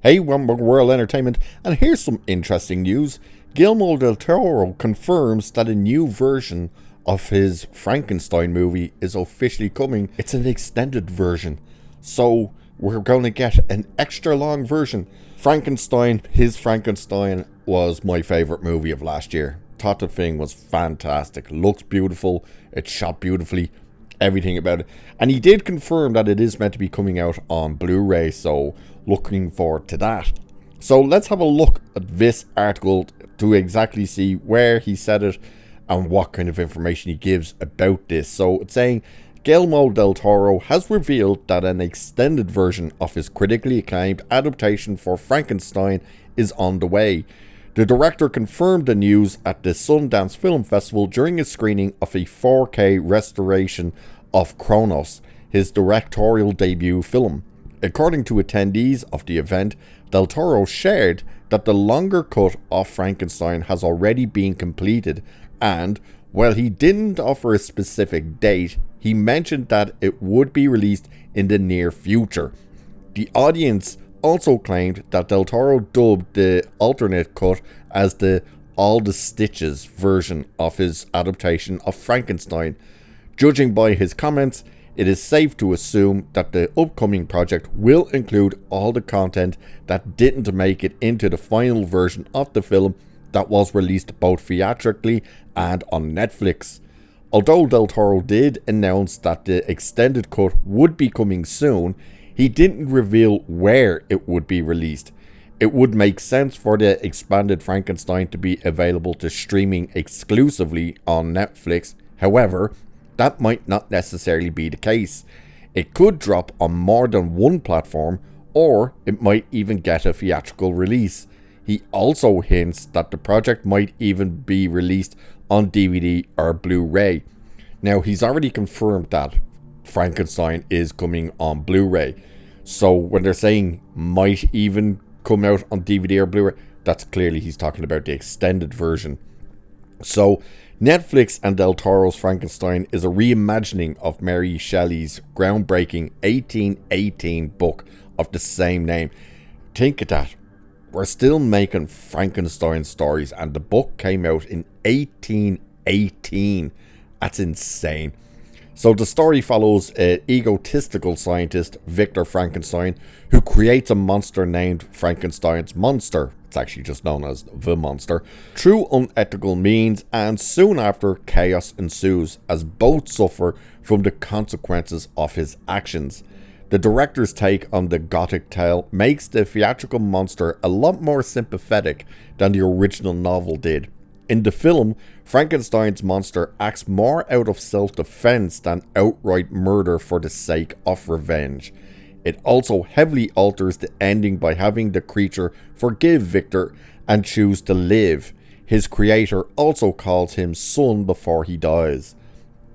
Hey, Wumble World Entertainment, and here's some interesting news. Guillermo Del Toro confirms that a new version of his Frankenstein movie is officially coming. It's an extended version, so we're going to get an extra long version. His Frankenstein was my favourite movie of last year. Thought the thing was fantastic, looks beautiful, it's shot beautifully, everything about it. And he did confirm that it is meant to be coming out on Blu-ray, so looking forward to that. So let's have a look at this article to exactly see where he said it and what kind of information he gives about this. So it's saying Guillermo del Toro has revealed that an extended version of his critically acclaimed adaptation for Frankenstein is on the way. The director confirmed the news at the Sundance Film Festival during a screening of a 4K restoration of Kronos, his directorial debut film. According to attendees of the event, Del Toro shared that the longer cut of Frankenstein has already been completed, and while he didn't offer a specific date, he mentioned that it would be released in the near future. The audience also claimed that Del Toro dubbed the alternate cut as the All the Stitches version of his adaptation of Frankenstein. Judging by his comments, it is safe to assume that the upcoming project will include all the content that didn't make it into the final version of the film that was released both theatrically and on Netflix. Although Del Toro did announce that the extended cut would be coming soon, he didn't reveal where it would be released. It would make sense for the expanded Frankenstein to be available to streaming exclusively on Netflix. However, that might not necessarily be the case. It could drop on more than one platform, or it might even get a theatrical release. He also hints that the project might even be released on DVD or Blu-ray. Now, he's already confirmed that Frankenstein is coming on Blu-ray. So when they're saying might even come out on DVD or Blu-ray, that's clearly he's talking about the extended version. So Netflix and Del Toro's Frankenstein is a reimagining of Mary Shelley's groundbreaking 1818 book of the same name. Think of that. We're still making Frankenstein stories, and the book came out in 1818. That's insane. So the story follows an egotistical scientist, Victor Frankenstein, who creates a monster named Frankenstein's monster. It's actually just known as the monster, through unethical means, and soon after chaos ensues as both suffer from the consequences of his actions. The director's take on the gothic tale makes the theatrical monster a lot more sympathetic than the original novel did. In the film, Frankenstein's monster acts more out of self-defense than outright murder for the sake of revenge. It also heavily alters the ending by having the creature forgive Victor and choose to live. His creator also calls him son before he dies.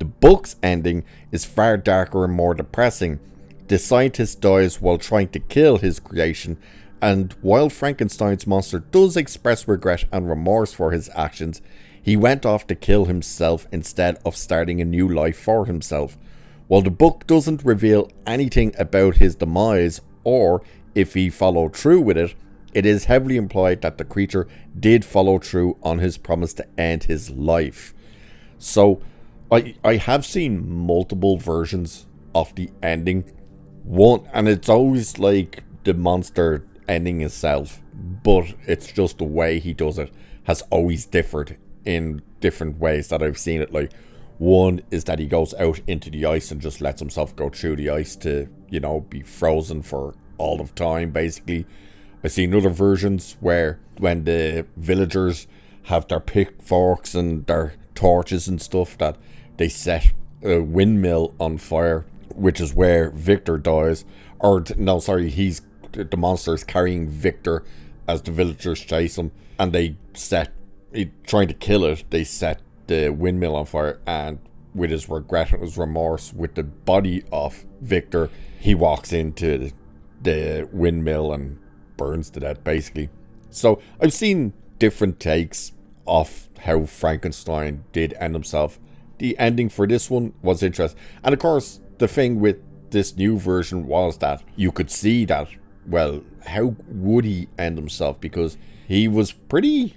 The book's ending is far darker and more depressing. The scientist dies while trying to kill his creation, and while Frankenstein's monster does express regret and remorse for his actions, he went off to kill himself instead of starting a new life for himself. While the book doesn't reveal anything about his demise or if he followed through with it, it is heavily implied that the creature did follow through on his promise to end his life. So I have seen multiple versions of the ending. One, and it's always like the monster ending himself, but it's just the way he does it has always differed in different ways that I've seen it. Like, one is that he goes out into the ice and just lets himself go through the ice to, be frozen for all of time, basically. I've seen other versions where when the villagers have their pitchforks and their torches and stuff, that they set a windmill on fire, which is where Victor dies. The monster is carrying Victor as the villagers chase him, and trying to kill it, they set the windmill on fire, and with his regret and his remorse with the body of Victor, he walks into the windmill and burns to death, basically. So I've seen different takes of how Frankenstein did end himself. The ending for this one was interesting, and of course the thing with this new version was that you could see that well, how would he end himself? Because he was pretty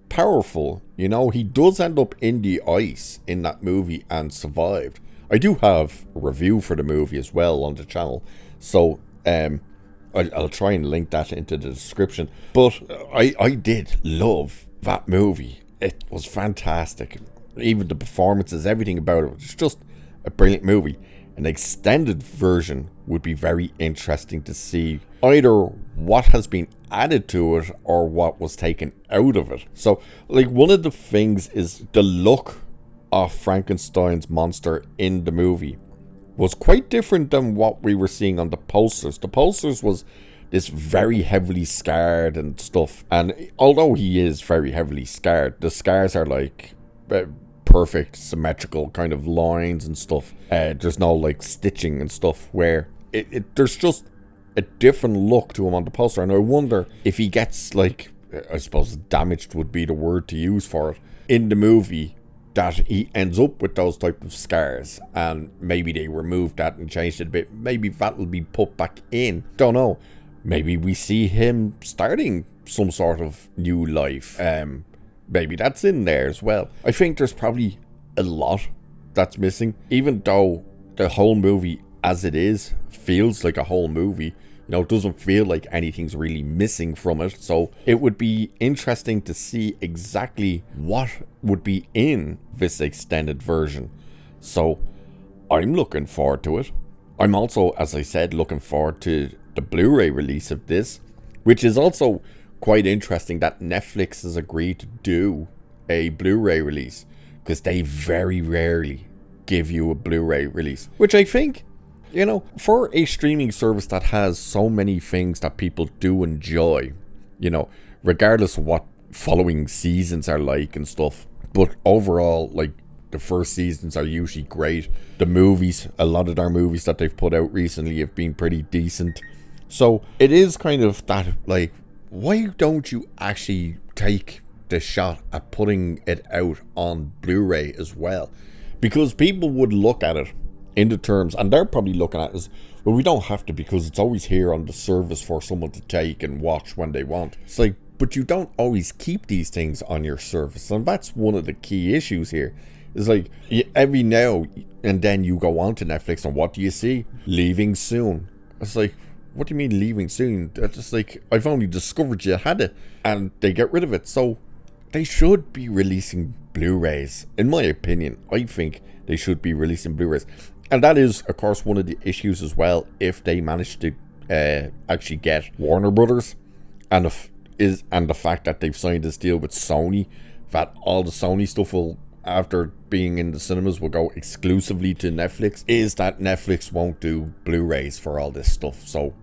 powerful. You know, he does end up in the ice in that movie and survived. I do have a review for the movie as well on the channel, so I'll try and link that into the description. But I did love that movie. It was fantastic. Even the performances, everything about it was just a brilliant movie. An extended version would be very interesting to see either what has been added to it or what was taken out of it. So, like, one of the things is the look of Frankenstein's monster in the movie was quite different than what we were seeing on the posters. The posters was this very heavily scarred and stuff. And although he is very heavily scarred, the scars are like perfect symmetrical kind of lines and stuff. There's no like stitching and stuff where there's just a different look to him on the poster. And I wonder if he gets, like, I suppose damaged would be the word to use for it, in the movie, that he ends up with those type of scars, and maybe they removed that and changed it a bit. Maybe that will be put back in. Don't know. Maybe we see him starting some sort of new life. Maybe that's in there as well. I think there's probably a lot that's missing, even though the whole movie as it is feels like a whole movie. You know, it doesn't feel like anything's really missing from it. So it would be interesting to see exactly what would be in this extended version. So I'm looking forward to it. I'm also, as I said, looking forward to the Blu-ray release of this, which is also quite interesting that Netflix has agreed to do a Blu-ray release, because they very rarely give you a Blu-ray release, which I think, you know, for a streaming service that has so many things that people do enjoy, you know, regardless of what following seasons are like and stuff, but overall, like, the first seasons are usually great. The movies, a lot of their movies that they've put out recently have been pretty decent. So it is kind of that, like, why don't you actually take the shot at putting it out on Blu-ray as well? Because people would look at it in the terms, and they're probably looking at it as, well, we don't have to, because it's always here on the service for someone to take and watch when they want. It's like, but you don't always keep these things on your service, and that's one of the key issues here. It's like, every now and then you go on to Netflix, and what do you see? Leaving soon. It's like, what do you mean leaving soon? It's just like, I've only discovered you had it, and they get rid of it. So they should be releasing Blu-rays. In my opinion, I think they should be releasing Blu-rays. And that is, of course, one of the issues as well, if they manage to actually get Warner Brothers, and the fact that they've signed this deal with Sony, that all the Sony stuff will, after being in the cinemas, will go exclusively to Netflix, is that Netflix won't do Blu-rays for all this stuff. So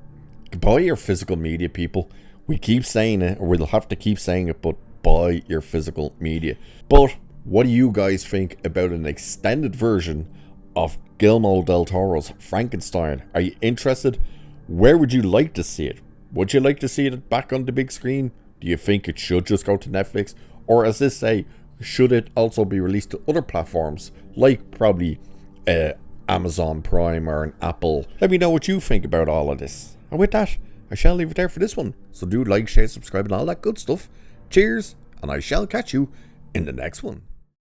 buy your physical media, people. We keep saying it, or we'll have to keep saying it, but buy your physical media. But what do you guys think about an extended version of Guillermo Del Toro's Frankenstein? Are you interested? Where would you like to see it? Would you like to see it back on the big screen? Do you think it should just go to Netflix? Or, as they say, should it also be released to other platforms, like probably Amazon Prime or an Apple? Let me know what you think about all of this. And with that, I shall leave it there for this one. So do like, share, subscribe, and all that good stuff. Cheers, and I shall catch you in the next one.